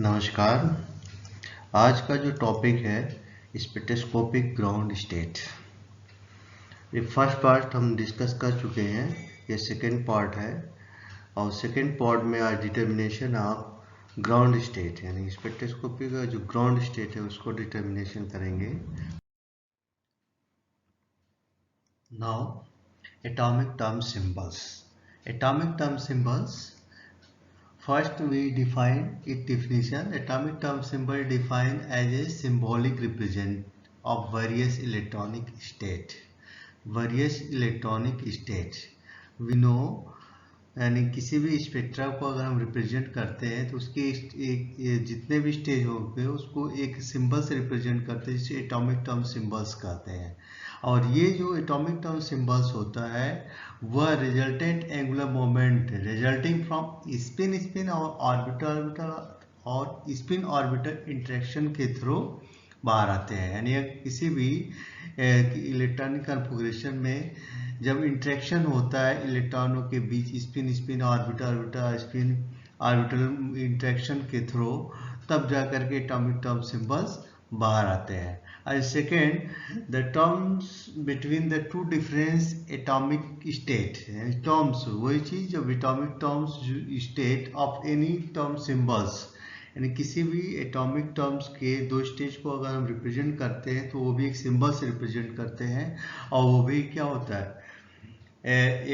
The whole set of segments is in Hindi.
नमस्कार। आज का जो टॉपिक है स्पेक्ट्रोस्कोपिक ग्राउंड स्टेट। ये फर्स्ट पार्ट हम डिस्कस कर चुके हैं, ये सेकेंड पार्ट है और सेकेंड पार्ट में आज डिटर्मिनेशन ऑफ ग्राउंड स्टेट यानी स्पेक्ट्रोस्कोपी का जो ग्राउंड स्टेट है उसको डिटर्मिनेशन करेंगे। Now atomic term symbols. Atomic term symbols, first we define its definition. Atomic term symbol defined as a symbolic represent of various electronic state. Various electronic states. We know यानी किसी भी स्पेक्ट्रा को अगर हम रिप्रेजेंट करते हैं तो उसके एक जितने भी स्टेज होंगे उसको एक सिंबल से रिप्रेजेंट करते हैं जिसे एटॉमिक टर्म सिंबल्स कहते हैं। और ये जो एटॉमिक टर्म सिंबल्स होता है वह resultant angular moment resulting from spin spin और स्पिन ऑर्बिटल इंटरेक्शन के थ्रू बाहर आते हैं। यानी किसी भी इलेक्ट्रॉनिक कॉन्फ़िगरेशन में जब इंटरेक्शन होता है इलेक्ट्रॉनों के बीच spin spin orbital spin orbital interaction के थ्रू, तब जाकर के एटॉमिक टर्म सिंबल्स बाहर आते हैं। and second, the terms between the two different atomic state, terms वही चीज जब atomic terms state of any term symbols, यानी किसी भी एटॉमिक टर्म्स के दो स्टेज को अगर हम रिप्रेजेंट करते हैं तो वो भी एक सिंबल से रिप्रेजेंट करते हैं और वो भी क्या होता है,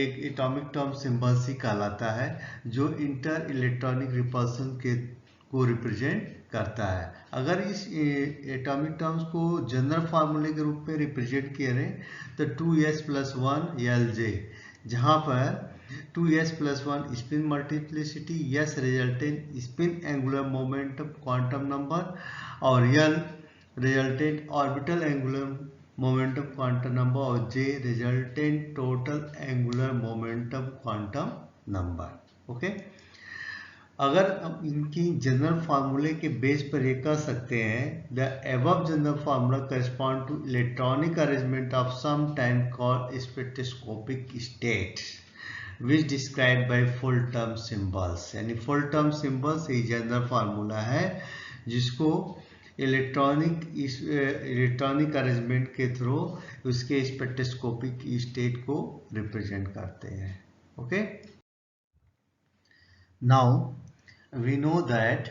एक एटॉमिक टर्म सिंबल ही कहलाता है जो इंटर इलेक्ट्रॉनिक रिपल्सन के को रिप्रेजेंट करता है। अगर इस एटॉमिक टर्म्स को जनरल फार्मूले के रूप में रिप्रेजेंट किए रहे तो 2s+1 Lj, जहाँ पर 2s+1 spin multiplicity, s resultant spin angular momentum quantum number और L resultant orbital angular momentum quantum number और J resultant total angular momentum quantum number. Okay, अगर हम इनकी जनरल फार्मूले के बेस पर ये कह सकते हैं the above general formula correspond to electronic arrangement of some time called spectroscopic state which describe by full term symbols. यानी फुल टर्म सिंबल्स ये जनरल फार्मूला है जिसको इलेक्ट्रॉनिक अरेंजमेंट के थ्रू उसके स्पेक्ट्रोस्कोपिक स्टेट को रिप्रेजेंट करते हैं। Okay, now we know that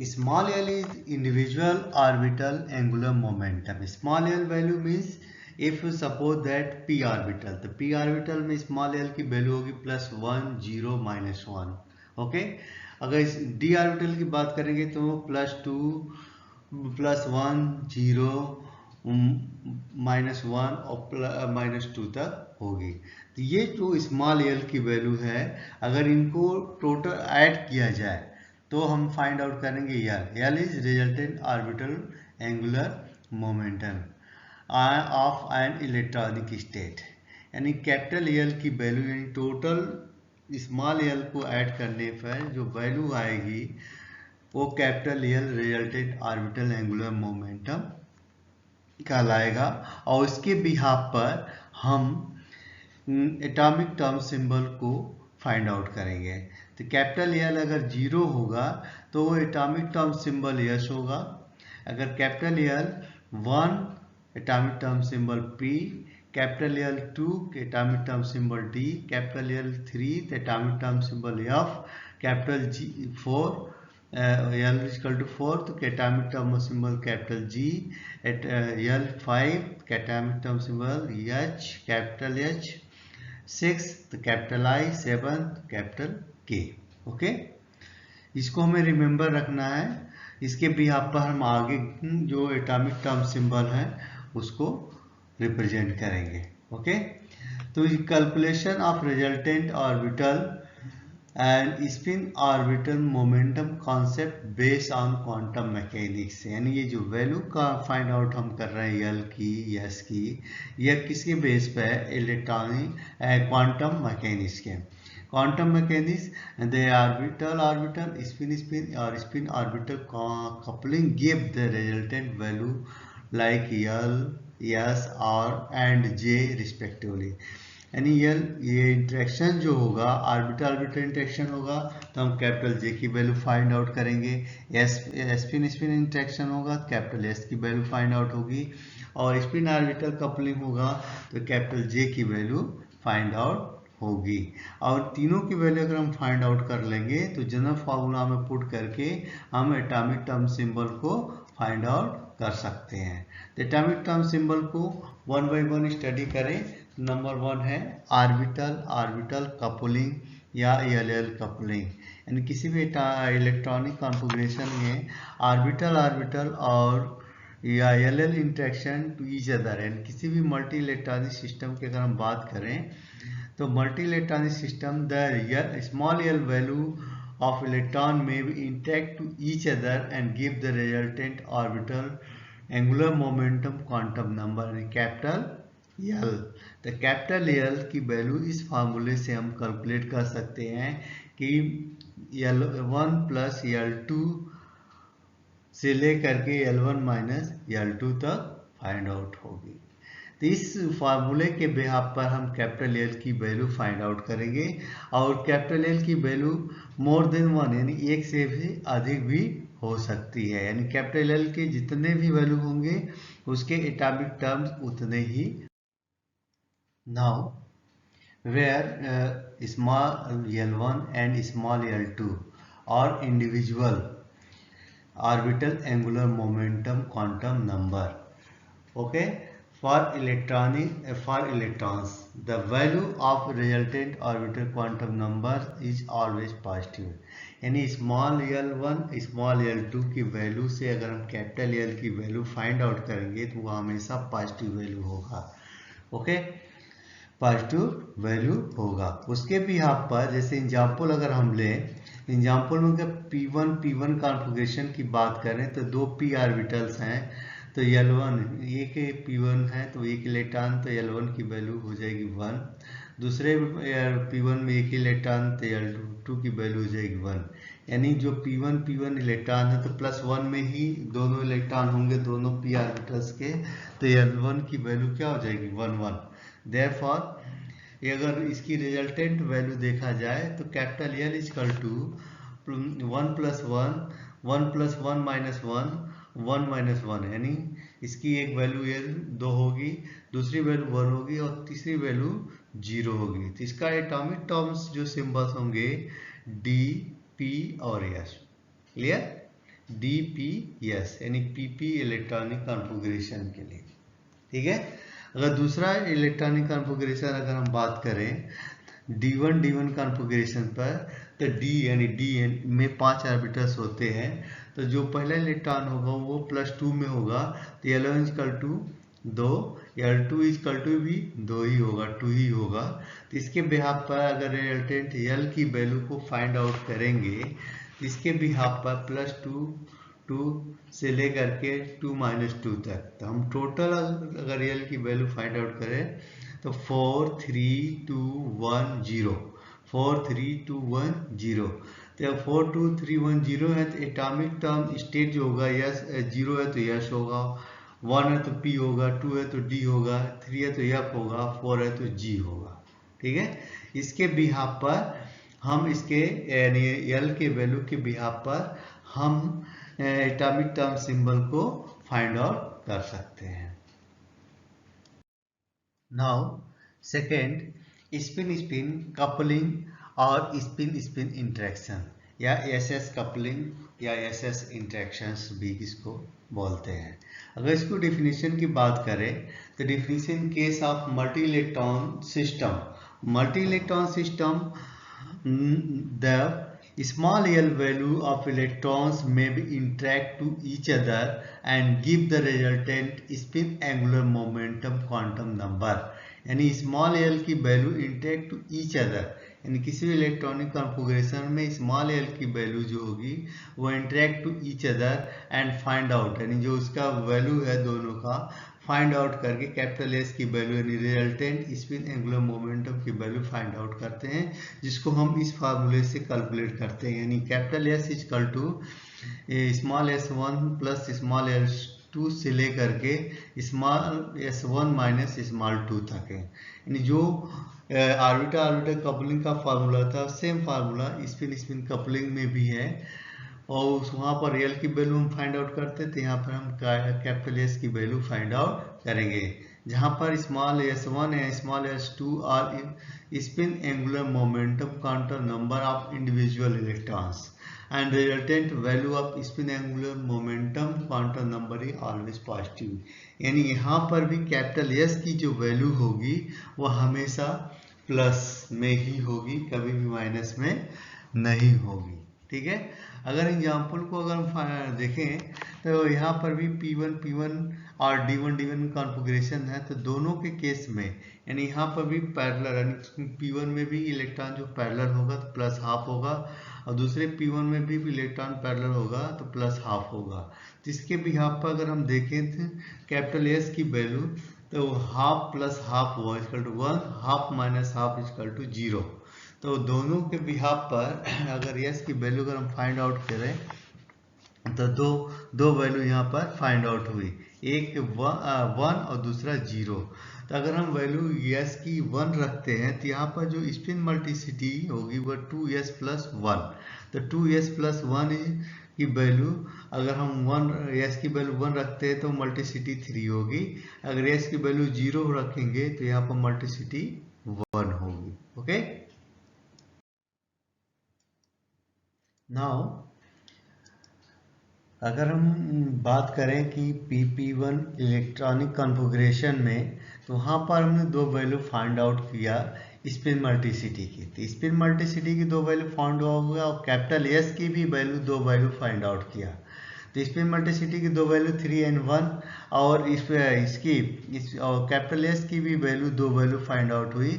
small l is individual orbital angular momentum. Small l value means if you suppose that p orbital, तो p orbital में small l की वैल्यू होगी +1 0 -1। ओके, अगर इस d ऑर्बिटल की बात करेंगे तो +2 +1 0 -1 और -2 तक होगी। तो ये जो स्मॉल एल की वैल्यू है अगर इनको टोटल ऐड किया जाए तो हम फाइंड आउट करेंगे L is resultant orbital angular momentum of an electronic state. यानी कैपिटल एल की वैल्यू यानी टोटल स्मॉल एल को ऐड करने पर जो वैल्यू आएगी वो capital L resultant orbital angular momentum कहलाएगा और उसके बिहाफ पर हम एटॉमिक टर्म सिंबल को फाइंड आउट करेंगे। तो कैपिटल एल अगर 0 होगा तो वो एटॉमिक टर्म सिंबल यस होगा, अगर capital L 1 atomic term symbol P, capital L 2 atomic term symbol D, capital L 3 atomic term symbol F, capital G 4 L equal to 4 तो atomic term symbol capital G, L 5 atomic term symbol H, capital H 6 तो कैपिटल I, 7 तो कैपिटल K। ओके, इसको हमें रिमेंबर रखना है। इसके बिहाफ पर हम आगे जो एटॉमिक टर्म सिंबल है उसको रिप्रेजेंट करेंगे। ओके, तो calculation of resultant orbital and spin orbital momentum concept based on quantum mechanics, यानी ये जो वैल्यू का फाइंड आउट हम कर रहे हैं एल की एस की, यह किसके बेस पे है, इलेक्ट्रॉनिक क्वांटम मैकेनिक्स के। Quantum mechanics the orbital spin spin और spin orbital coupling give the resultant value like L S और एंड जे रिस्पेक्टिवली। यानी ये इंटरेक्शन जो होगा ऑर्बिटल ऑर्बिटल इंटरेक्शन होगा तो हम कैपिटल जे की वैल्यू फाइंड आउट करेंगे। स्पिन स्पिन इंटरेक्शन होगा तो कैपिटल एस की वैल्यू फाइंड आउट होगी, और स्पिन ऑर्बिटल कपलिंग होगा तो कैपिटल जे की वैल्यू फाइंड आउट होगी। और तीनों की वैल्यू अगर हम फाइंड आउट कर लेंगे तो जनरल फार्मूला में पुट करके हम एटॉमिक टर्म सिंबल को फाइंड आउट कर सकते हैं। तो एटॉमिक टर्म सिंबल को वन बाय वन स्टडी करें। नंबर 1 है ऑर्बिटल ऑर्बिटल कपलिंग या एल कपलिंग, यानी किसी भी इलेक्ट्रॉनिक कॉन्फ़िगरेशन में ऑर्बिटल ऑर्बिटल और या L interaction to each other, यानी किसी भी मल्टी इलेक्ट्रॉनिक सिस्टम की अगर हम बात करें तो multi electronic system the small L value of electron may be interact to each other and give the resultant orbital angular momentum quantum number capital L। तो कैपिटल L की वैल्यू इस फार्मूले से हम कैलकुलेट कर सकते हैं कि L1 प्लस L2 से लेकर के L1 माइनस L2 तक फाइंड आउट होगी। तो इस फार्मूले के बेहाफ पर हम कैपिटल एल की वैल्यू फाइंड आउट करेंगे, और कैपिटल एल की वैल्यू मोर देन 1 यानी एक से भी अधिक भी हो सकती है, यानी कैपिटल एल के जितने भी वैल्यू होंगे उसके एटॉमिक टर्म्स उतने ही। Now where small L1 and small L2 और individual orbital angular momentum quantum number, okay. For electrons, the value of resultant orbital quantum number is always positive, यानी स्मॉल L1 स्मॉल L2 की वैल्यू से अगर हम कैपिटल L की वैल्यू फाइंड आउट करेंगे तो वो हमेशा पॉजिटिव वैल्यू होगा, ओके, पॉजिटिव वैल्यू होगा। उसके भी यहाँ पर जैसे एग्जाम्पल अगर हम लें, एग्जाम्पल में अगर P1 कॉन्फ़िगरेशन की बात करें तो दो P ऑर्बिटल्स हैं, तो L1 एक P1 है तो एक इलेक्ट्रॉन, तो L1 की वैल्यू हो जाएगी 1, दूसरे P1 में एक इलेक्ट्रॉन तो L2 की वैल्यू हो जाएगी 1, यानी जो P1 इलेक्ट्रॉन है तो +1 में ही दोनों इलेक्ट्रॉन होंगे दोनों P ऑर्बिटल्स के, तो L1 की वैल्यू क्या हो जाएगी 1 1। देयरफॉर अगर इसकी रिजल्टेंट वैल्यू देखा जाए तो कैपिटल L इक्वल टू 1 + 1 1 + 1 - 1 1 - 1, यानी इसकी एक वैल्यू L 2 होगी, दूसरी वैल्यू 1 होगी और तीसरी वैल्यू 0 होगी। तो इसका एटॉमिक टर्म्स जो सिंबल्स होंगे D, P और S, clear, D, P, S, यानी PP इलेक्ट्रॉनिक कॉन्फ़िगरेशन के लिए, ठीक है। अगर दूसरा इलेक्ट्रॉनिक कॉन्फ़िगरेशन अगर हम बात करें D1 कॉन्फ़िगरेशन पर, तो D में 5 ऑर्बिटल्स होते हैं, तो जो पहला इलेक्ट्रॉन होगा वो +2 में होगा, तो L1 = 2, L2 = भी 2 ही होगा, 2 ही होगा। तो इसके बिहाफ पर अगर रिजल्टेंट L की वैल्यू को फाइंड आउट करेंगे तो इसके बिहाफ पर +2 से लेकर के 2 - 2 तक, तो हम टोटल अगर L की वैल्यू फाइंड आउट करें तो 4 3 2 1 0 4 3 2 1 0। तो 4 2 3 1 0 है तो एटॉमिक टर्म स्टेट जो होगा यस, 0 है तो यस होगा, 1 है तो P होगा, 2 है तो D होगा, 3 है तो F होगा, 4 है तो G होगा, ठीक है। इसके बिहाफ पर हम इसके यानी L के वैल्यू के बिहाफ पर हम एटॉमिक टर्म सिंबल को फाइंड आउट कर सकते हैं। नाउ सेकेंड स्पिन कपलिंग और स्पिन इंटरेक्शन या SS कपलिंग या SS इंटरेक्शंस भी इसको बोलते हैं। अगर इसको डेफिनेशन की बात करें तो definition case of multi electron system the small L value of electrons may be interact to each other and give the resultant spin angular momentum quantum number, यानी स्मॉल L की value interact to each other, यानी किसी भी इलेक्ट्रॉनिक कॉन्फ़िगरेशन में स्मॉल L की वैल्यू जो होगी वो interact to each other and find out, यानी जो उसका वैल्यू है दोनों का फाइंड आउट करके कैपिटल S की वैल्यू यानी रिजल्टेंट स्पिन एंगुलर मोमेंटम की वैल्यू फाइंड आउट करते हैं, जिसको हम इस फार्मूले से कैलकुलेट करते हैं, यानी capital S = small s1 plus small 2 से लेकर के स्मॉल s1 माइनस स्मॉल 2 तक है। यानी जो ऑर्बिटल ऑर्बिटल कपलिंग का फार्मूला था same formula spin spin coupling में भी है, और वहाँ पर रियल की वैल्यू हम फाइंड आउट करते थे, यहाँ पर हम कैपिटल एस की वैल्यू फाइंड आउट करेंगे, जहाँ पर small s1 and small s2 are spin angular momentum counter number of individual electrons and resultant value of spin angular momentum quantum number is always positive। यानी यहाँ पर भी कैपिटल S की जो वैल्यू होगी वह हमेशा प्लस में ही होगी, कभी भी माइनस में नहीं होगी। ठीक है, अगर एग्जाम्पल को अगर हम देखें तो यहाँ पर भी P1 और D1 कॉन्फ़िगरेशन है, तो दोनों के केस में यानी यहाँ पर भी पैरेलल, यानी P1 में भी इलेक्ट्रॉन जो पैरेलल होगा तो प्लस हाफ होगा, और दूसरे P1 में भी इलेक्ट्रॉन पैरेलल होगा तो प्लस हाफ होगा। तो इसके भी हाफ पर अगर हम देखें तो कैपिटल S की वैल्यू तो हाफ प्लस हाफ हुआ equal to 1, half minus half equal to 0। तो दोनों के बिहाफ पर अगर S की वैल्यू अगर हम फाइंड आउट करें तो दो वैल्यू यहाँ पर फाइंड आउट हुई, एक 1 और दूसरा 0। तो अगर हम वैल्यू S की 1 रखते हैं तो यहाँ पर जो स्पिन मल्टीसिटी होगी वह 2S प्लस 1। तो 2S प्लस 1 की वैल्यू अगर हम S की वैल्यू 1 रखते हैं तो मल्टीसिटी 3 होगी, अगर S की वैल्यू 0 रखेंगे तो यहाँ पर मल्टीसिटी 1 होगी। ओके, नाउ अगर हम बात करें कि PP1 इलेक्ट्रॉनिक कॉन्फ़िगरेशन में, तो वहाँ पर हमने दो वैल्यू फाइंड आउट किया स्पिन मल्टीसिटी की। तो स्पिन मल्टीसिटी की दो वैल्यू फाइंड आउट हुआ और कैपिटल S की भी वैल्यू दो वैल्यू फाइंड आउट किया। तो स्पिन मल्टीसिटी की दो वैल्यू 3 and 1 और और कैपिटल S की भी वैल्यू दो वैल्यू फाइंड आउट हुई,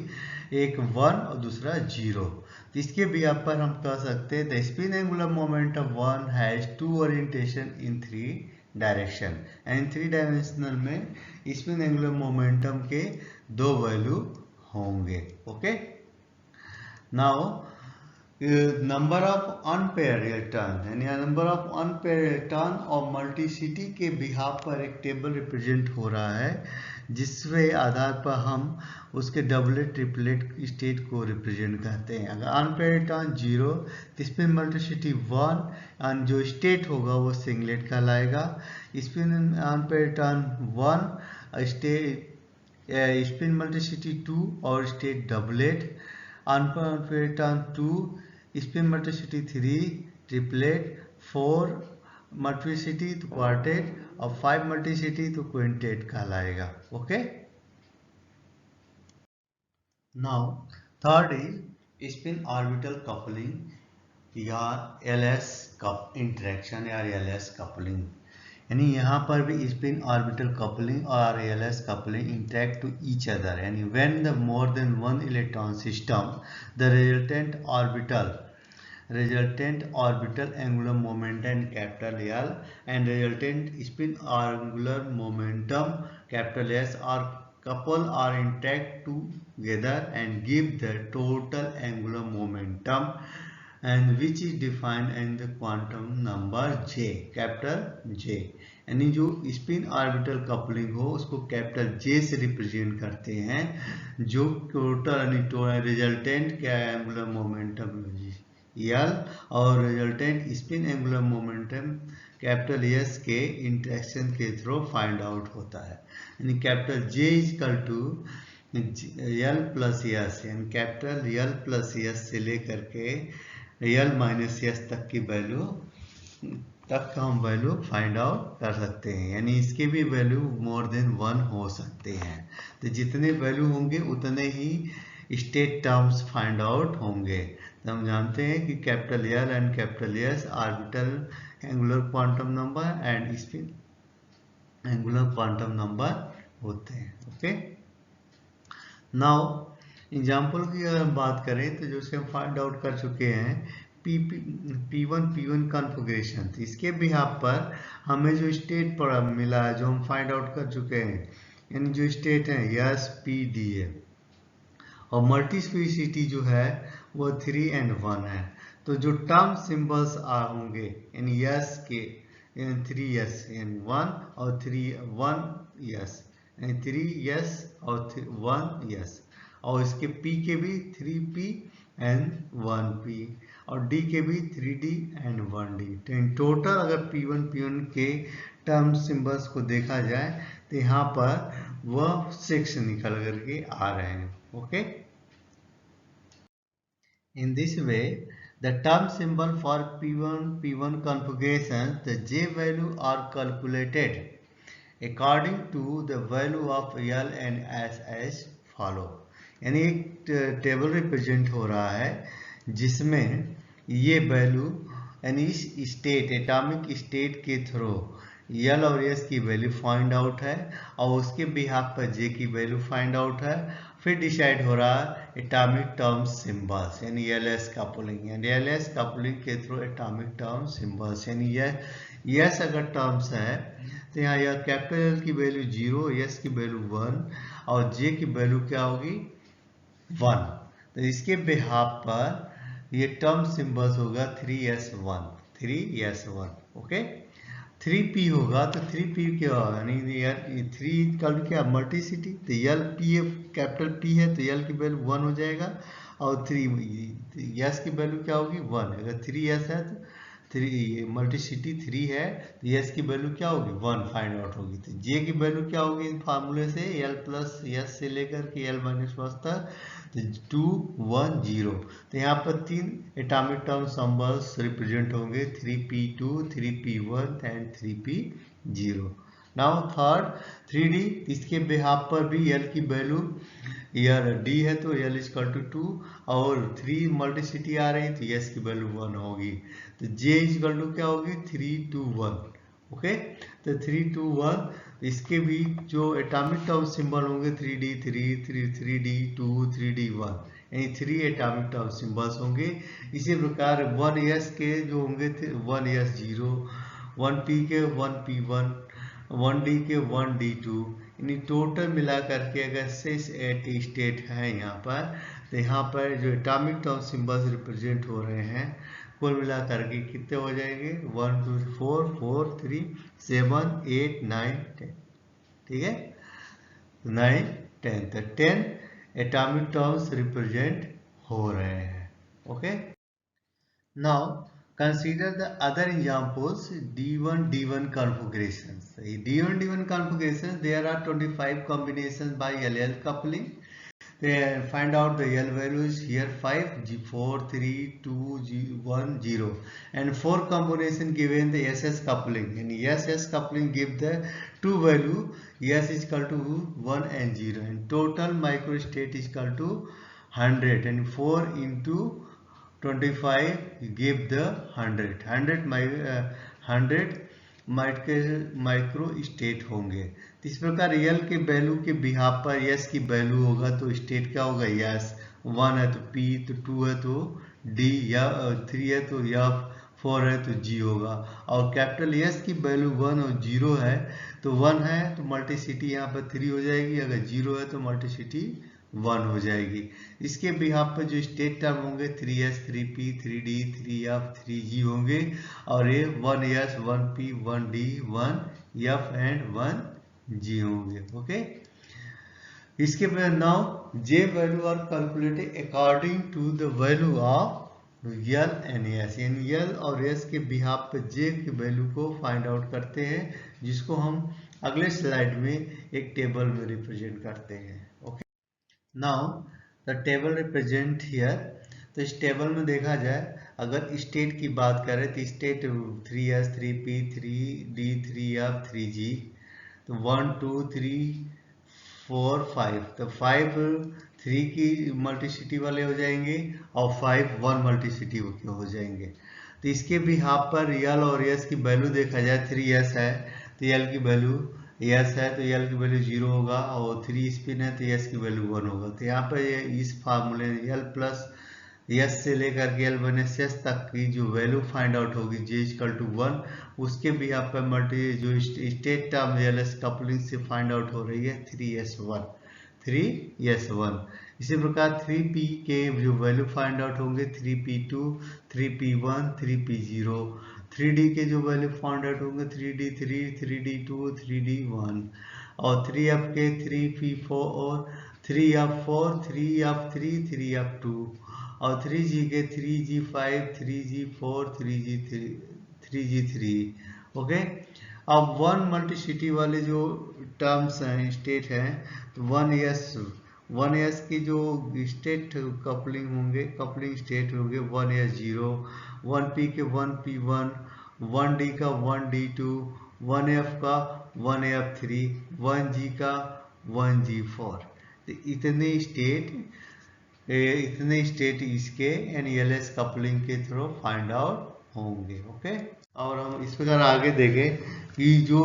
एक 1 और दूसरा 0। इसके भी आप पर हम कह सकते हैं the spin angular momentum 1 has 2 orientation in 3 direction, and 3 dimensional में स्पिन एंगुलर मोमेंटम के दो वैल्यू होंगे। Okay, now number of unpaired electron, यानी नंबर ऑफ अनपेयर इलेक्ट्रॉन और मल्टीसिटी के बिहाफ पर एक टेबल रिप्रेजेंट हो रहा है, जिसके आधार पर हम उसके डबलेट ट्रिपलेट स्टेट को रिप्रेजेंट करते हैं। अगर अनपेयर इलेक्ट्रॉन 0 तो इसमें मल्टीसिटी 1 और जो स्टेट होगा वो सिंगलेट कहलाएगा। Spin unpair electron 1 spin multiplicity 2 और state doublet, unpair electron 2 spin multiplicity 3 triplet, 4 multiplicity तो क्वार्टेट और 5 मल्टीसिटी तो क्विंटेट कहलाएगा। Okay, now third is spin orbital coupling या LS कप इंटरेक्शन या LS कपलिंग। यानी यहाँ पर भी स्पिन ऑर्बिटल कपलिंग और LS coupling interact to each other, यानी when the more than one electron system the resultant orbital angular momentum capital L and resultant spin angular momentum capital S are couple or interact together and give the total angular momentum, and which is defined in the quantum number J, capital J। यानी जो स्पिन ऑर्बिटल कपलिंग हो उसको कैपिटल J से रिप्रेजेंट करते हैं, जो टोटल रिजल्टेंट क्या एंगुलर मोमेंटम L और resultant spin angular momentum capital S के इंटरेक्शन के थ्रू फाइंड आउट होता है। यानी capital J equal to L plus S, यानी कैपिटल L प्लस S से लेकर के L माइनस S तक की वैल्यू तक हम वैल्यू फाइंड आउट कर सकते हैं, यानी इसके भी वैल्यू मोर देन 1 हो सकते हैं। तो जितने वैल्यू होंगे उतने ही स्टेट टर्म्स फाइंड आउट होंगे। तो हम जानते हैं कि capital L and capital S orbital angular quantum number and spin angular quantum number होते हैं। ओके, नाउ एग्जाम्पल की अगर हम बात करें तो जो हम फाइंड आउट कर चुके हैं P1 कॉन्फ़िगरेशन, तो इसके बिहाफ पर हमें जो स्टेट पर मिला है जो हम फाइंड आउट कर चुके हैं, यानी जो स्टेट है S P D है और मल्टीस्पेसिटी जो है वो 3 and 1 है। तो जो टर्म सिंबल्स होंगे यानी S के 3 यस यानी 1 और 3 1 यस यानी 3 यस और 1 यस, और इसके P के भी 3P एंड 1P और D के भी 3D एंड 1D। तो इन टोटल अगर P1 के टर्म सिंबल्स को देखा जाए तो यहाँ पर वह 6 निकल करके आ रहे हैं। Okay, in this way the term symbol for P1 configuration, the J value are calculated according to the value of L and S as follow। यानी एक टेबल रिप्रेजेंट हो रहा है जिसमें ये वैल्यू यानी इस स्टेट एटॉमिक स्टेट के थ्रू L और S की वैल्यू फाइंड आउट है और उसके बिहाफ पर J की वैल्यू फाइंड आउट है। फिर डिसाइड हो रहा है एटॉमिक टर्म सिंबल्स यानी LS कपलिंग, यानी LS कपलिंग के थ्रू एटॉमिक टर्म सिंबल्स, यानी यह S अगर टर्म्स है तो यहाँ यह कैपिटल L की वैल्यू 0, S की वैल्यू 1 और J की वैल्यू क्या होगी 1। तो इसके बिहाफ पर ये टर्म सिंबल्स होगा 3S1 3S1। ओके, 3P होगा तो 3P क्या होगा यानी 3 कल क्या मल्टीसिटी, तो L P कैपिटल P है तो L की वैल्यू 1 हो जाएगा और 3 S की वैल्यू क्या होगी 1। अगर 3S है तो 3 मल्टीसिटी 3 है तो S की वैल्यू क्या होगी 1 फाइंड आउट होगी। तो J की वैल्यू क्या होगी इन फार्मूले से L प्लस S से लेकर के L माइनस 1 तक, तो 2 1 0। तो यहाँ पर 3 एटॉमिक टर्म सिंबल्स रिप्रेजेंट होंगे 3P2 3P1 and 3P0। Now third 3D, इसके बिहाफ पर भी L की वैल्यू यार D है तो L इक्वल टू 2 और 3 मल्टीसिटी आ रही तो S की वैल्यू 1 होगी। तो J इक्वल टू क्या होगी 3 2 1। ओके, तो 3 2 1 इसके भी जो एटॉमिक टर्म सिंबल होंगे 3D 3D 2 3D 1 यानी 3 एटॉमिक टर्म सिंबल्स होंगे। इसी प्रकार 1S के जो होंगे 1S 0, 1P के 1P1, 1D के 1D2, यानी टोटल मिला करके अगर 6 8 स्टेट है यहाँ पर, तो यहाँ पर जो एटॉमिक टर्म सिंबल्स रिप्रेजेंट हो रहे हैं कुल मिला करके कितने हो जाएंगे 1 2 4 4 3 7 8 9 10। ठीक है, 9 10 तो 10 एटॉमिक टर्म्स रिप्रेजेंट हो रहे हैं। Okay, now consider the other examples D1 configurations। D1 configurations there are 25 combinations by LL coupling। Find out the L values here 5 G 4 3 2 G 1 0 and 4 combination given the SS coupling, and SS coupling give the 2 value S is equal to 1 and 0 and total microstate is equal to 100 and 4 into 25 give the 100 micro state होंगे। तो इस प्रकार L के वैल्यू के बिहाफ पर S की वैल्यू होगा तो स्टेट क्या होगा S, 1 है तो P, तो 2 है तो D, या 3 है तो F, 4 है तो G होगा। और कैपिटल S की वैल्यू 1 और 0 है तो 1 है तो मल्टीसिटी यहाँ पर 3 हो जाएगी, अगर 0 है तो मल्टीसिटी 1 हो जाएगी। इसके बिहाफ पर जो स्टेट टर्म होंगे 3S 3P 3D 3F 3G होंगे और ये 1S 1P 1D 1F and 1G होंगे। ओके, इसके बाद now J value are calculated according to the value of L and S, यानी L और S के बिहाफ पर J की वैल्यू को फाइंड आउट करते हैं, जिसको हम अगले स्लाइड में एक टेबल में रिप्रेजेंट करते हैं। Okay, now the table represent here. तो इस टेबल में देखा जाए अगर स्टेट की बात करें तो state 3S 3P 3D 3F 3G, तो 1 2 3 4 5, तो 5 3 की मल्टीसिटी वाले हो जाएंगे और 5 1 मल्टीसिटी हो जाएंगे। तो इसके भी हाफ पर L और S की वैल्यू देखा जाए 3S है तो L की वैल्यू S है तो L की वैल्यू 0 होगा और 3 स्पिन है तो S की वैल्यू 1 होगा। तो यहाँ पर इस फार्मूले L प्लस S से लेकर के L माइनस S तक की जो वैल्यू फाइंड आउट होगी J इक्वल टू 1, उसके भी यहाँ पर मल्टी जो स्टेट टर्म LS कपलिंग से फाइंड आउट हो रही है 3S1। इसी प्रकार 3P के जो वैल्यू फाइंड आउट होंगे 3P2 3P1 3P0, 3D के जो वैल्यू फाउंड आउट होंगे 3D3, 3D2, 3D1 और 3F के 3P4 और 3F4, 3F3, 3F2 और 3G के 3G5, 3G4, 3G3, 3G3। Okay, अब वन मल्टीसिटी वाले जो टर्म्स हैं, स्टेट हैं, तो 1s की जो स्टेट कपलिंग होंगे, कपलिंग स्टेट होंगे 1s0, 1p के 1p1, 1d का 1d2, 1f का 1f3, 1g का 1g4। तो इतने स्टेट इसके NLS कपलिंग के थ्रू फाइंड आउट होंगे। ओके, और हम इस प्रकार आगे देखें कि जो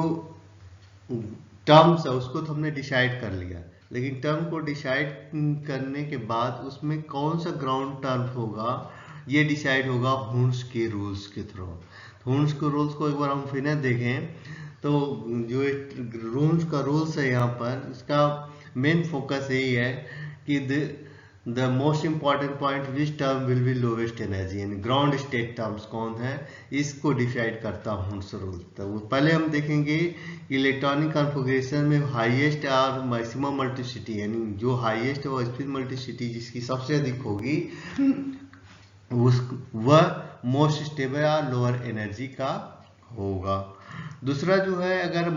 टर्म्स है उसको तो हमने डिसाइड कर लिया, लेकिन टर्म को डिसाइड करने के बाद उसमें कौन सा ग्राउंड टर्म होगा ये डिसाइड होगा हुन्स के रूल्स के थ्रू। हुन्स के रूल्स को एक बार हम फिर देखें तो जो रूल्स का रूल्स है यहाँ पर, इसका मेन फोकस यही है कि the most important point which term will be lowest energy, यानी ग्राउंड स्टेट टर्म्स कौन है इसको डिसाइड करता हुन्स रूल। तो पहले हम देखेंगे इलेक्ट्रॉनिक कॉन्फ़िगरेशन में हाईएस्ट और मैक्सिमम मल्टीसिटी, यानी जो हाईएस्ट और स्पीड मल्टीसिटी जिसकी सबसे अधिक होगी वह मोस्ट स्टेबल या लोअर एनर्जी का होगा। दूसरा जो है, अगर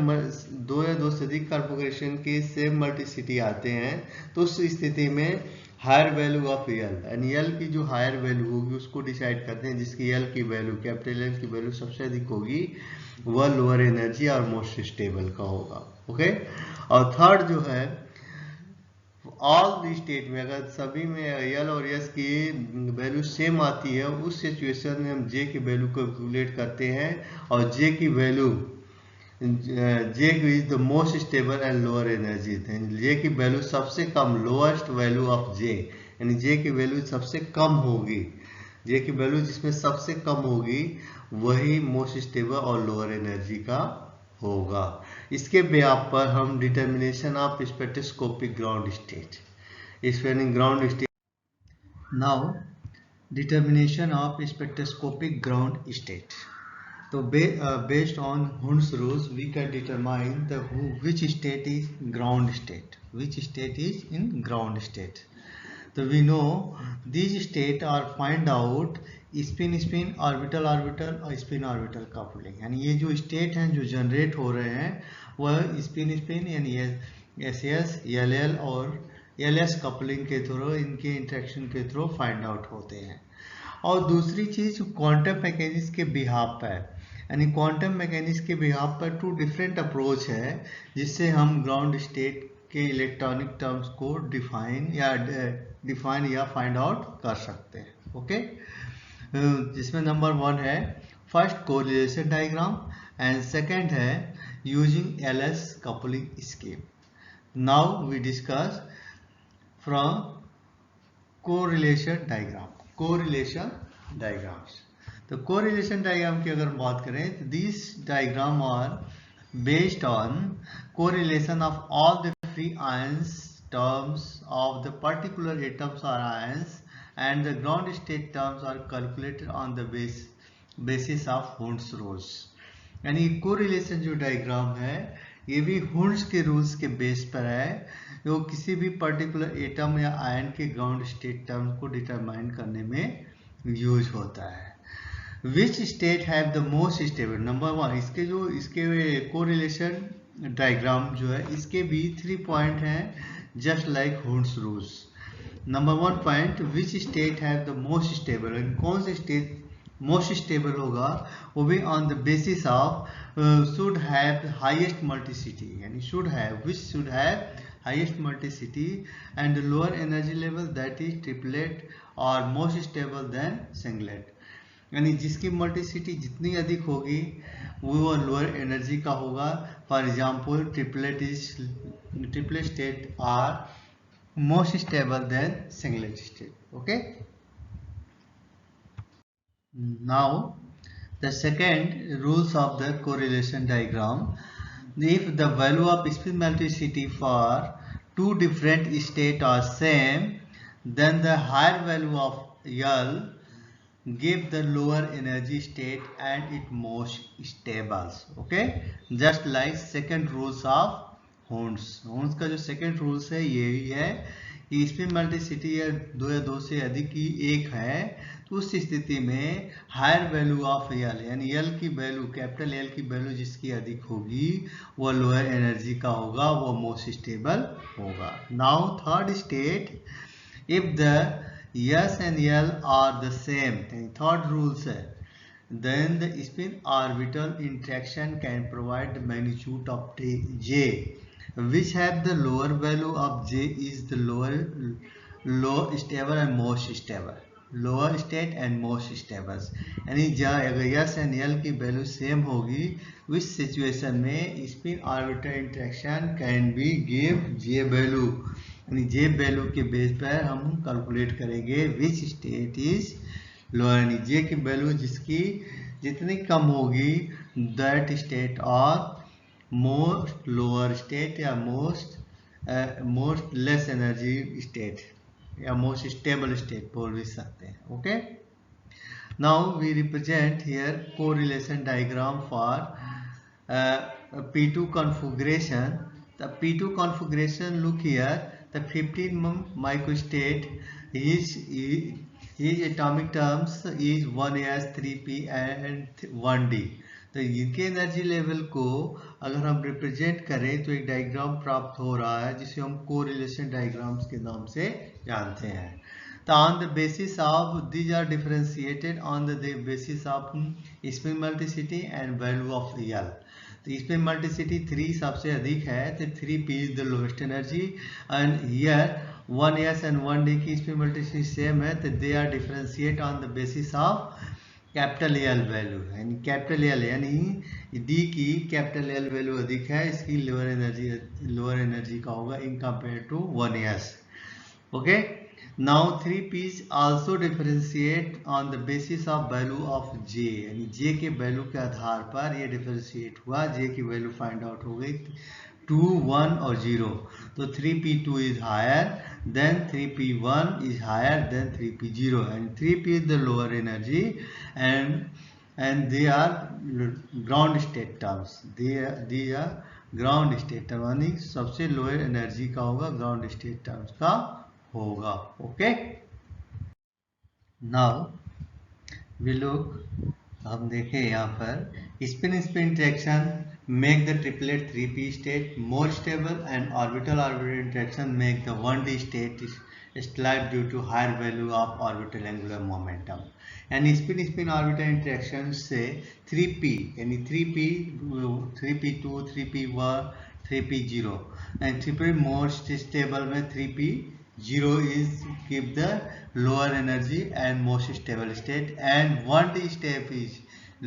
दो या दो से अधिक कॉन्फ़िगरेशन के सेम मल्टीसिटी आते हैं तो उस स्थिति में हायर वैल्यू ऑफ यल, यानी यल की जो हायर वैल्यू होगी उसको डिसाइड करते हैं, जिसकी यल की वैल्यू, कैपिटल एल की वैल्यू सबसे अधिक होगी वह लोअर एनर्जी और मोस्ट स्टेबल का होगा। ओके, और थर्ड जो है, ऑल दी स्टेट में अगर सभी में यल और यस की वैल्यू सेम आती है उस सिचुएशन में हम जे की वैल्यू को कैलकुलेट करते हैं और जे की value is the most stable and lower energy. J की वैल्यू सबसे कम, लोएस्ट वैल्यू ऑफ जे, यानी जे की वैल्यू सबसे कम होगी, जे की वैल्यू जिसमें सबसे कम होगी वही मोस्ट स्टेबल और लोअर एनर्जी का होगा। इसके बेस पर हम determination of spectroscopic ground state, ground state, now determination of spectroscopic ground state. So based on Hund's rules, we can determine which state is ground state, which state is in ground state. So we know these states are find out spin orbital और spin orbital coupling, यानी ये जो स्टेट हैं जो जनरेट हो रहे हैं वह स्पिन यानी SS, LL और LS कपलिंग के थ्रू, इनके इंटरेक्शन के थ्रू फाइंड आउट होते हैं। और दूसरी चीज क्वांटम मैकेनिक्स के बिहाफ पर, यानी क्वांटम मैकेनिक्स के बिहाफ पर टू डिफरेंट अप्रोच है जिससे हम ग्राउंड स्टेट के इलेक्ट्रॉनिक टर्म्स को डिफाइन या फाइंड आउट कर सकते हैं। ओके, जिसमें नंबर 1 है first correlation diagram and second है using LS coupling scheme. Now we discuss from correlation diagrams. तो कोरिलेशन डायग्राम की अगर बात करें तो this diagram are based on correlation of all the free ions terms of the particular atoms or ions and the ground state terms are calculated on the basis of Hund's rules। यानी कोरिलेशन जो डायग्राम है ये भी हुन्स के रूल्स के बेस पर है, जो किसी भी पर्टिकुलर एटम या आयन के ग्राउंड स्टेट टर्म को डिटरमाइन करने में यूज होता है। विच state have the most stable, number 1, इसके कोरिलेशन डायग्राम जो है इसके भी 3 पॉइंट हैं just like Hund's rules. Number 1 point, which state have the most stable, कौन से स्टेट मोस्ट स्टेबल होगा वो भी on the basis of should have highest multiplicity, यानी should have highest multiplicity and lower energy level that is triplet और मोस्ट स्टेबल देन सिंगलेट, यानी जिसकी मल्टीसिटी जितनी अधिक होगी वो लोअर एनर्जी का होगा। For example triplet state are most stable then singlet state. Okay, now the second rules of the correlation diagram, if the value of spin multiplicity for two different states are same, then the higher value of L give the lower energy state and it most stable. Okay, just like second rules of Hund's का जो सेकंड रूल्स है यही है कि स्पिन मल्टीसिटी या दो से अधिक की एक है, तो उस स्थिति में हायर वैल्यू ऑफ एल यानी एल की वैल्यू, कैपिटल एल की वैल्यू जिसकी अधिक होगी वो लोअर एनर्जी का होगा, वो मोस्ट स्टेबल होगा. Now third state, if the S and L are the same, third rule है, then the spin orbital interaction can provide the magnitude of J, which have the lower value of J is the low stable and most stable, lower state and most stables. यानी अगर यस एंड एल की वैल्यू सेम होगी उस सिचुएशन में spin orbital interaction can be give J value, यानी जे वैल्यू के बेस पर हम कैलकुलेट करेंगे विच स्टेट इज लोअर, यानी जे की वैल्यू जिसकी जितनी कम होगी दैट स्टेट और मोस्ट लोअर स्टेट या मोस्ट लेस एनर्जी स्टेट या मोस्ट स्टेबल स्टेट बोल भी सकते हैं. Okay, now we represent here correlation diagram for P2 configuration. The P2 configuration, look here, the 15 microstate his atomic terms is 1s 3p and 1d. तो इनके एनर्जी लेवल को अगर हम रिप्रेजेंट करें तो एक डायग्राम प्राप्त हो रहा है जिसे हम कोरिलेशन डायग्राम्स के नाम से जानते हैं. तो on the basis of these are differentiated on the basis of spin multiplicity and value of L. तो स्पिन मल्टीसिटी 3 सबसे अधिक है, तो 3p is the lowest energy and here 1s and 1d की स्पिन मल्टीसिटी सेम है, तो they are differentiate on the basis of capital L value, यानी कैपिटल एल यानी डी की कैपिटल एल वैल्यू अधिक है, इसकी लोअर एनर्जी का होगा in compare to 1s. Okay, now 3p is also differentiate on the basis of value of J, यानी जे के वैल्यू के आधार पर ये डिफरेंशिएट हुआ, जे की वैल्यू फाइंड आउट हो गई 2, 1 और 0. तो 3p2 is higher then 3p1 is higher than 3p0 and 3p is the lower energy and they are ground state terms. They are ground state terms, यानी सबसे लोअर एनर्जी का होगा, ग्राउंड स्टेट टर्म्स का होगा. ओके, नाउ वी लुक, हम देखें यहाँ पर spin spin interaction make the triplet 3p state more stable and orbital interaction make the 1d state slight due to higher value of orbital angular momentum. and spin orbital interaction से 3p यानी 3p2 3p1 3p0 and 3p more stable में 3p0 is keep the lower energy and most stable state and 1d step is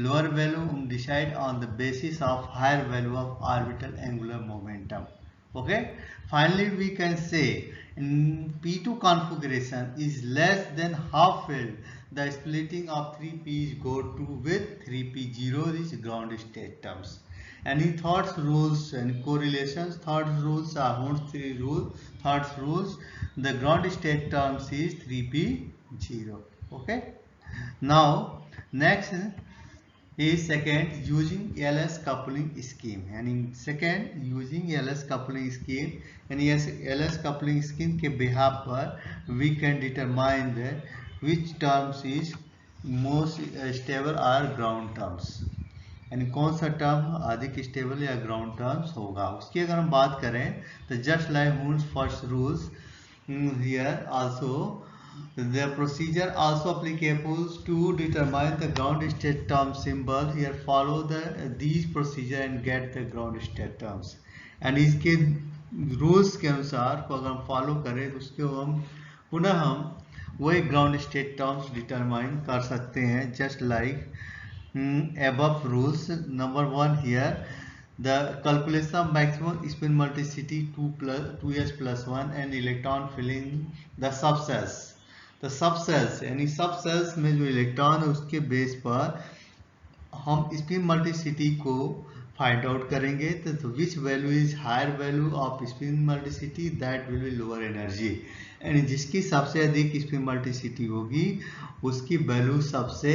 lower value decide on the basis of higher value of orbital angular momentum. Okay, finally we can say in P2 configuration is less than half filled, the splitting of 3p is go to with 3p0 is ground state terms. And in third rules and correlations, third rules are Hund's 3 rules. Third rules, the ground state terms is 3p0. Okay, now next is second using LS coupling scheme, यानी second using LS coupling scheme, यानी LS coupling scheme के behalf पर we can determine that which terms is most stable or ground terms, यानी कौन सा टर्म अधिक स्टेबल या ग्राउंड टर्म्स होगा. उसकी अगर हम बात करें तो just like Hund's first rules here also the procedure also applicable to determine the ground state term symbol. Here follow these procedure and get the ground state terms. and इसके रूल्स के अनुसार को अगर हम फॉलो करें तो उसके पुनः हम वही ग्राउंड स्टेट टर्म्स डिटरमाइन कर सकते हैं. Just like above rules. Number 1 here, the calculation of maximum spin multiplicity 2s plus 1 and electron filling the subcells. तो सबसेल्स यानी सबसेल्स में जो इलेक्ट्रॉन है उसके बेस पर हम स्पिन मल्टीसिटी को फाइंड आउट करेंगे. तो which value is higher value of spin multiplicity that will be lower energy, यानी जिसकी सबसे अधिक स्पिन मल्टीसिटी होगी उसकी वैल्यू सबसे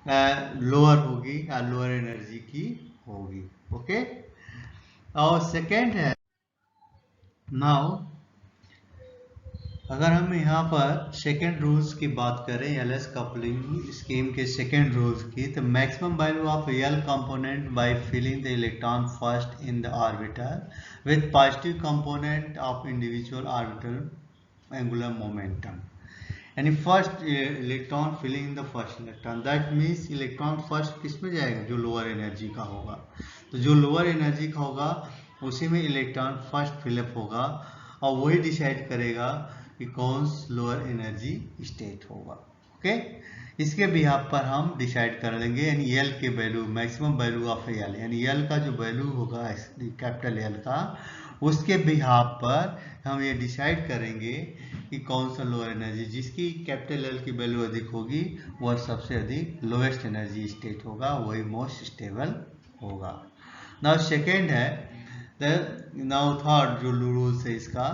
लोअर होगी या लोअर एनर्जी की होगी। ओके, और सेकेंड है, नाउ अगर हम यहाँ पर सेकेंड रूल्स की बात करें एलएस कपलिंग स्कीम के सेकेंड रूल्स की, तो maximum value of L component by filling the electron first in the orbital with positive component of individual orbital angular momentum. यानी first electron filling the first electron, that means electron first किस में जाएगा, जो लोअर एनर्जी का होगा। तो जो लोअर एनर्जी का होगा उसी में इलेक्ट्रॉन फर्स्ट फिलअप होगा और वही डिसाइड करेगा कि कौन लोअर एनर्जी स्टेट होगा। ओके, इसके बिहाफ पर हम डिसाइड कर लेंगे, यानी एल के value, maximum value of L, यानी एल का जो वैल्यू होगा कैपिटल एल का, उसके बिहाफ पर हम ये डिसाइड करेंगे कि कौन सा लोअर एनर्जी, जिसकी कैपिटल एल की वैल्यू अधिक होगी वह सबसे अधिक लोएस्ट एनर्जी स्टेट होगा, वही मोस्ट स्टेबल होगा। नाउ सेकेंड है, नाउ थर्ड जो रूल्स है इसका,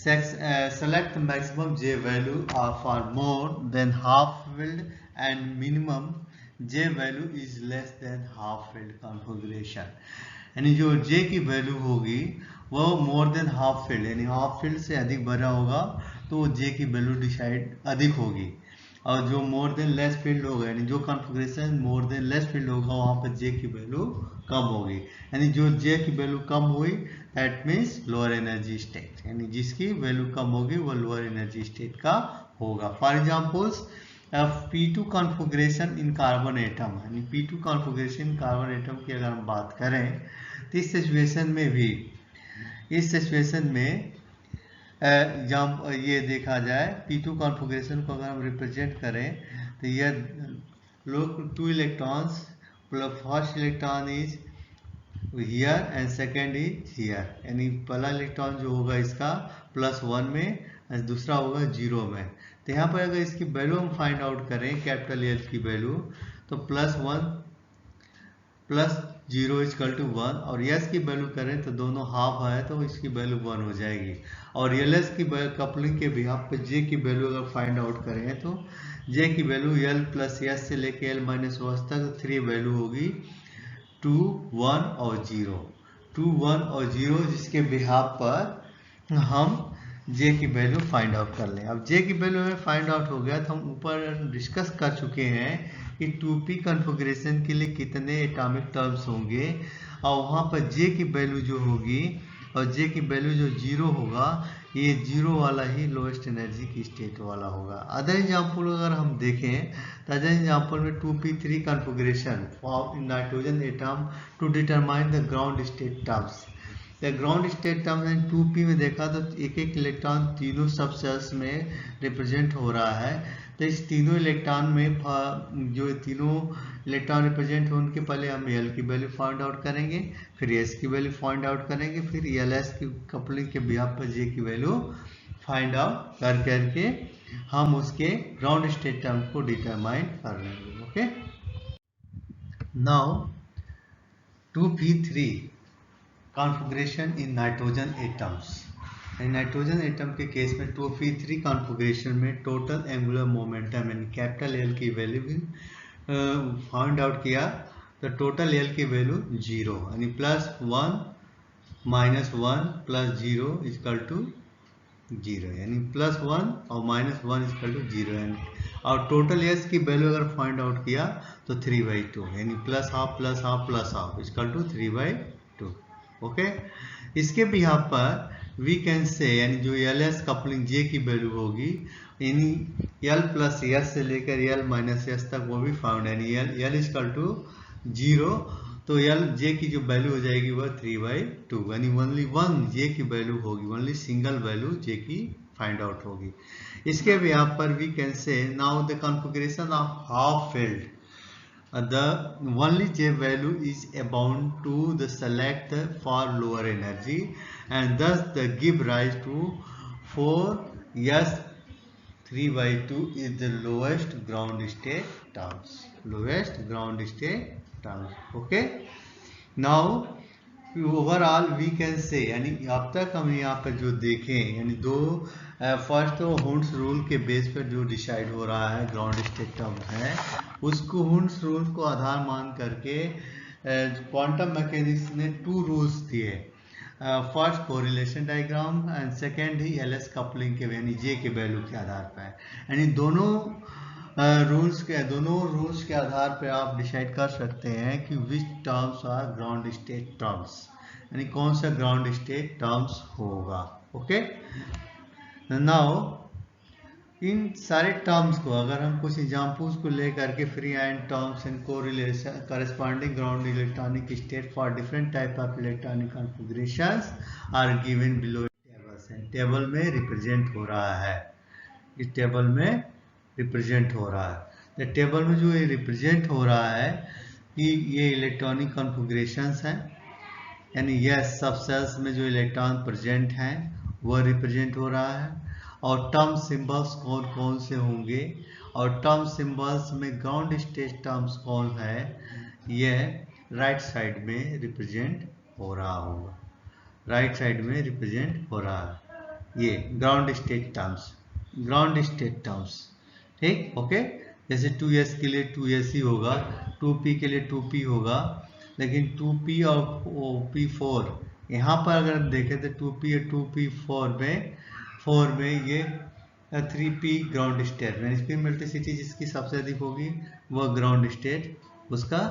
select maximum J value for more than half filled and minimum J value is less than half filled configuration। यानी जो J की वैल्यू होगी वो मोर देन हाफ फील्ड, यानी हाफ फील्ड से अधिक भरा होगा तो वो J की वैल्यू डिसाइड अधिक होगी, और जो मोर देन लेस फील्ड होगा, यानी जो configuration more than less field होगा वहाँ पर J की वैल्यू कम होगी। यानी जो J की वैल्यू कम हुई that means lower energy state, यानी जिसकी वैल्यू कम होगी वो लोअर एनर्जी स्टेट का होगा। For examples P2 configuration in carbon atom, यानी P2 कॉन्फ़िगरेशन कार्बन एटम की अगर हम बात करें तो इस सिचुएशन में भी, इस सिचुएशन में ये देखा जाए P2 कॉन्फ़िगरेशन को अगर हम रिप्रेजेंट करें तो यह लोग 2 electrons, first electron is here and second is here, यानी पहला इलेक्ट्रॉन जो होगा इसका +1 में और दूसरा होगा 0 में। तो यहाँ पर अगर इसकी वैल्यू हम फाइंड आउट करें कैपिटल एल की वैल्यू, तो +1 + 0 = 1, और यस की वैल्यू करें तो दोनों हाफ है तो इसकी वैल्यू 1 हो जाएगी। और एलएस की कपलिंग के बिहाफ पे जे की वैल्यू अगर फाइंड आउट करें तो जे की वैल्यू एल + एस से लेके L - 1 तक 3 वैल्यू होगी, 2, 1 और 0, 2, 1 और 0, जिसके बिहाफ पर हम जे की वैल्यू फाइंड आउट कर लें। अब जे की वैल्यू में फाइंड आउट हो गया तो हम ऊपर डिस्कस कर चुके हैं कि 2p कॉन्फ़िगरेशन के लिए कितने एटॉमिक टर्म्स होंगे, और वहाँ पर जे की वैल्यू जो होगी और जे की वैल्यू जो 0 होगा, ये 0 वाला ही लोएस्ट एनर्जी की स्टेट वाला होगा। अदर एग्जाम्पल अगर हम देखें तो अदर एग्जाम्पल में 2p3 configuration for nitrogen atom to determine the ground state terms. Ground state term में 2p में देखा तो एक एक इलेक्ट्रॉन तीनों सबसेल्स में रिप्रेजेंट हो रहा है, तो इस तीनों इलेक्ट्रॉन में जो तीनों इलेक्ट्रॉन रिप्रेजेंट हो उनके पहले हम एल की वैल्यू फाइंड आउट करेंगे, फिर एस की वैल्यू फाइंड आउट करेंगे, फिर एल एस की कपलिंग के बिहाफ पर जे की वैल्यू फाइंड आउट कर करके हम उसके ग्राउंड स्टेट टर्म को डिटरमाइन कर लेंगे। Okay, now 2p3 configuration in nitrogen atoms. Nitrogen atom के केस में 2p3 कॉन्फ़िगरेशन में टोटल एंगुलर मोमेंटम यानी कैपिटल एल की वैल्यू भी फाइंड आउट किया, तो टोटल एल की वैल्यू 0, यानी +1 - 1 + 0 = 0, यानी +1 और -1 = 0, और टोटल एस की वैल्यू अगर फाइंड आउट किया तो 3/2, यानी +½ +½ +½ = 3/2। ओके, इसके बिहाफ पर वी कैन से, यानी जो एल एस कपलिंग जे की वैल्यू होगी, यानी L + S से लेकर L - S तक वो भी फाउंड, यानी L = 0, तो L जे की जो वैल्यू हो जाएगी वह 3/2, यानी ओनली 1 जे की वैल्यू होगी, ओनली सिंगल वैल्यू जे की फाइंड आउट होगी। इसके बिहाफ पर we can say now the configuration of half filled, the only J value is bound to the select for lower energy, and thus the give rise to 4s 3/2 is the lowest ground state terms, lowest ground state terms. Okay, now overall we can say, यानी अब तक हम यहाँ पर जो देखें, यानी दो फर्स्ट तो हुंड्स रूल के बेस पर जो डिसाइड हो रहा है ग्राउंड स्टेट टर्म है, उसको हुंड्स रूल को आधार मान करके क्वांटम मैकेनिक्स ने 2 रूल्स दिए। First correlation diagram and second he LS coupling के यानी जे के वैल्यू के आधार पर, यानी दोनों रूल्स के आधार पर आप डिसाइड कर सकते हैं कि which terms are ground state terms, यानी कौन सा ग्राउंड स्टेट टर्म्स होगा। ओके, नाउ इन सारे टर्म्स को अगर हम कुछ एग्जांपल्स को लेकर के free and terms and correlation corresponding ground electronic state for different type of electronic configurations are given below tables, table में रिप्रेजेंट हो रहा है, इस टेबल में रिप्रेजेंट हो रहा है। तो टेबल में जो ये रिप्रेजेंट हो रहा है कि ये इलेक्ट्रॉनिक कॉन्फ़िगरेशंस हैं, यानी यह सब सेल्स में जो इलेक्ट्रॉन प्रेजेंट हैं वह रिप्रेजेंट हो रहा है, और टर्म सिंबल्स कौन कौन से होंगे, और टर्म सिंबल्स में ग्राउंड स्टेट टर्म्स कौन है, यह राइट साइड में रिप्रेजेंट हो रहा होगा, राइट साइड में रिप्रेजेंट हो रहा है ये ग्राउंड स्टेट टर्म्स, ठीक। ओके, जैसे 2s के लिए 2s ही होगा, 2p के लिए 2p होगा, लेकिन 2p और p4 यहाँ पर अगर हम देखें तो 2p और 4 में ये 3p ग्राउंड स्टेट में स्पिन मल्टीसिटी जिसकी सबसे अधिक होगी वह ग्राउंड स्टेट उसका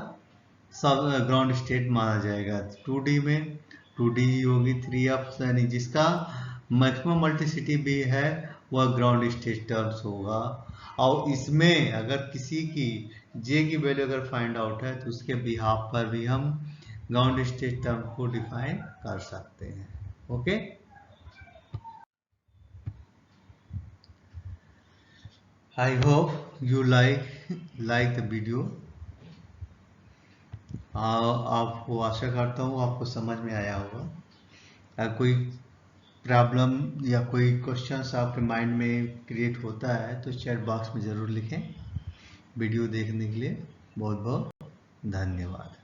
सब ग्राउंड स्टेट माना जाएगा। 2d में 2d ही होगी, 3f यानी जिसका मैक्सिमम मल्टीसिटी भी है वह ग्राउंड स्टेट टर्म्स होगा। और इसमें अगर किसी की जे की वैल्यू अगर फाइंड आउट है तो उसके बिहाफ पर भी हम ग्राउंड स्टेट टर्म को डिफाइन कर सकते हैं। Okay, I hope you like the video. आपको आशा करता हूँ आपको समझ में आया होगा। अगर कोई प्रॉब्लम या कोई क्वेश्चंस आपके माइंड में क्रिएट होता है तो चैट बॉक्स में ज़रूर लिखें। वीडियो देखने के लिए बहुत बहुत धन्यवाद।